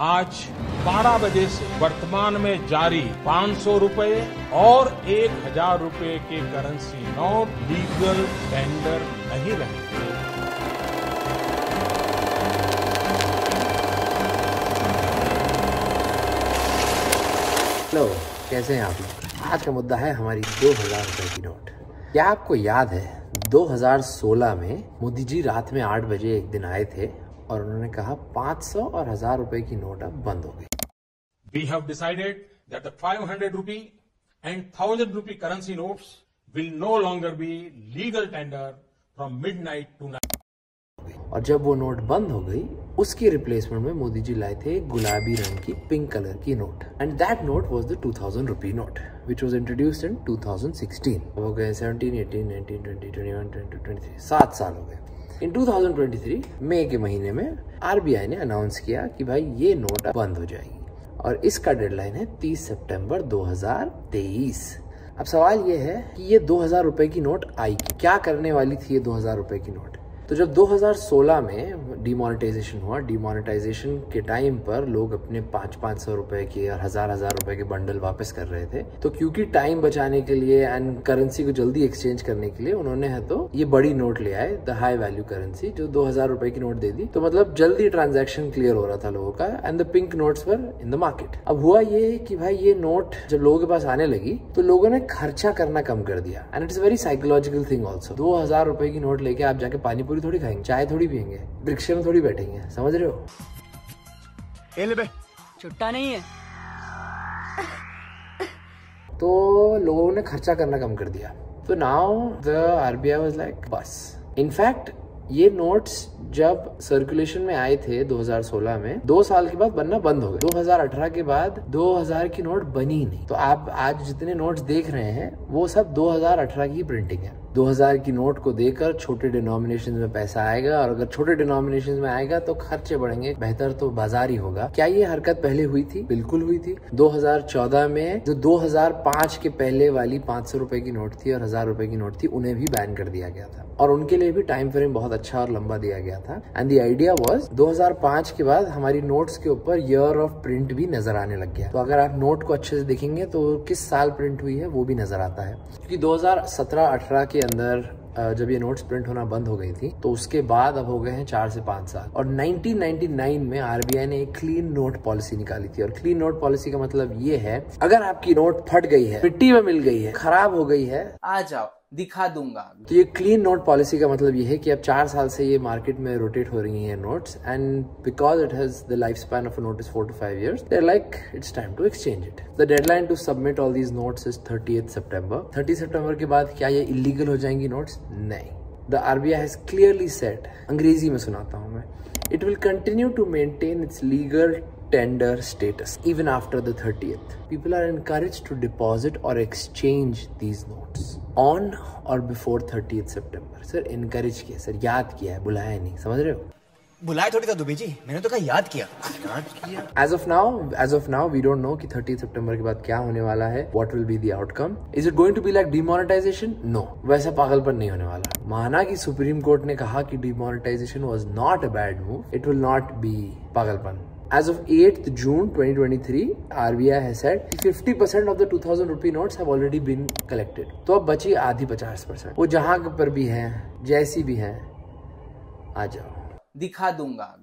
आज 12 बजे से वर्तमान में जारी 500 रुपए और 1000 रुपए के करेंसी नोट लीगल टेंडर नहीं रहेंगे। हेलो, कैसे हैं आप लोग? आज का मुद्दा है हमारी 2000 रुपए की नोट। क्या आपको याद है 2016 में मोदी जी रात में 8 बजे एक दिन आए थे और उन्होंने कहा 500 और 1000 रुपए की नोट अब बंद हो गई। We have decided that the 500 rupee and 1000 rupee currency notes will no longer be legal tender from midnight to night. और जब वो नोट बंद हो गई, उसकी रिप्लेसमेंट में मोदी जी लाए थे गुलाबी रंग की पिंक कलर की note, and that note was the 2000 rupee note which was introduced in 2016. हो गए 17, 18, 19, 20, 21, 22, 23, 7 साल हो गए। इन 2023 मई के महीने में आरबीआई ने अनाउंस किया कि भाई ये नोट बंद हो जाएगी और इसका डेडलाइन है 30 सितंबर 2023। अब सवाल ये है कि ये 2000 रुपए की नोट आई, क्या करने वाली थी ये 2000 रुपए की नोट? तो जब 2016 में डिमोनेटाइजेशन हुआ, डिमोनेटाइजेशन के टाइम पर लोग अपने 500 रुपए के और 1000 रुपए के बंडल वापस कर रहे थे, तो क्योंकि टाइम बचाने के लिए एंड करेंसी को जल्दी एक्सचेंज करने के लिए उन्होंने है तो ये बड़ी नोट ले आए, द हाई वैल्यू करेंसी, जो 2000 रुपए की नोट दे दी। तो मतलब जल्दी ट्रांजैक्शन क्लियर हो रहा था लोगों का, and the pink notes were in the market. अब हुआ ये कि भाई ये नोट जब लोगों के पास आने लगी तो लोगों ने खर्चा करना कम कर दिया, and it's very psychological thing also. 2000 रुपए की नोट लेके आप जाके पानी थोड़ी खाएंगे, चाय थोड़ी पियेंगे, रिक्शे में थोड़ी बैठेंगे, समझ रहे हो? छुट्टा नहीं है। तो लोगों ने खर्चा करना कम कर दिया। तो now the RBI was like बस। इनफैक्ट ये नोट्स जब सर्कुलेशन में आए थे 2016 में, 2 साल के बाद बनना बंद हो गए। 2018 के बाद 2000 की नोट बनी ही नहीं। तो आप आज जितने नोट्स देख रहे हैं वो सब 2018 की प्रिंटिंग है। 2000 की नोट को देकर छोटे डिनोमिनेशन में पैसा आएगा, और अगर छोटे डिनोमिनेशन में आएगा तो खर्चे बढ़ेंगे, बेहतर तो बाजार ही होगा। क्या ये हरकत पहले हुई थी? बिल्कुल हुई थी। 2014 में जो 2005 के पहले वाली 500 रुपए की नोट थी और 1000 रुपए की नोट थी, उन्हें भी बैन कर दिया गया था, और उनके लिए भी टाइम फ्रेम बहुत अच्छा और लंबा दिया गया था। एंड द आइडिया वाज 2005 के बाद हमारी नोट्स के ऊपर ईयर ऑफ प्रिंट भी नजर आने लग गया। तो अगर आप नोट को अच्छे से देखेंगे तो किस साल प्रिंट हुई है वो भी नजर आता है, क्योंकि 2017-18 के अंदर जब ये नोट्स प्रिंट होना बंद हो गई थी, तो उसके बाद अब हो गए हैं 4 से 5 साल। और 1999 में आरबीआई ने एक क्लीन नोट पॉलिसी निकाली थी, और क्लीन नोट पॉलिसी का मतलब ये है, अगर आपकी नोट फट गई है, मिट्टी में मिल गई है, खराब हो गई है, आ जाओ दिखा दूंगा। तो ये क्लीन नोट पॉलिसी का मतलब ये है कि अब 4 साल से ये मार्केट में रोटेट हो रही हैं notes, and because it has the life span of a note is 4 to 5 years, they're like it's time to exchange it. The deadline to submit all these notes is 30th September. 30 सितंबर के बाद क्या ये illegal हो जाएंगी notes? नहीं। The RBI has clearly said, अंग्रेजी में सुनाता हूँ मैं, it will continue to maintain its legal tender status even after the 30th. People are encouraged to deposit or exchange these notes on or before 30th September. Sir encourage किया, sir याद किया है, बुलाया नहीं, समझ रहे हो? बुलाए थोड़ी था दुबे जी, मैंने तो कहा याद किया। As of now, we don't know कि 30 सितंबर के बाद क्या होने वाला है, what will be the outcome. Is it going to be like demonetization? No, वैसा पागलपन नहीं होने वाला। माना कि सुप्रीम कोर्ट ने कहा कि demonetization was not a bad move, it will not be पागलपन। As of 8th June 2023, RBI has said 50% of the 2000 rupee notes have already been collected. तो अब बची आधी 50%। वो जहां पर भी हैं, जैसी भी हैं, आ जाओ, दिखा दूंगा।